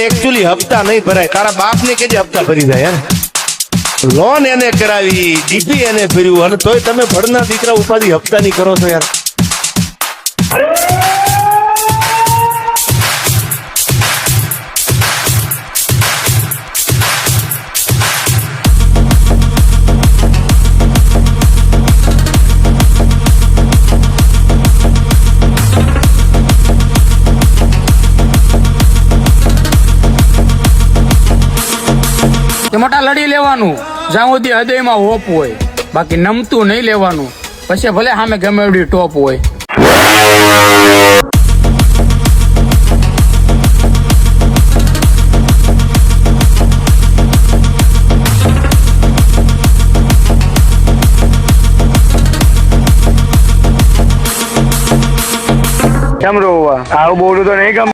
Actually હપ્તા નહીં ભરાય. તારા બાપ ને કેજે હપ્તા ભરી જાય યાર. લોન એને કરાવી, ડીપી એને ભર્યું, અને તોય તમે ભણના દીકરા ઉપાધિ હપ્તા ની કરો છો યાર. મોટા લડી લેવાનું જ્યાં સુધી હૃદયમાં હોપ હોય, બાકી નમતું નહીં લેવાનું. પછી ભલે સામે ગમે એવડી ટોપ હોય. કેમ રોવા? આવું બોલું તો નહીં ગમે.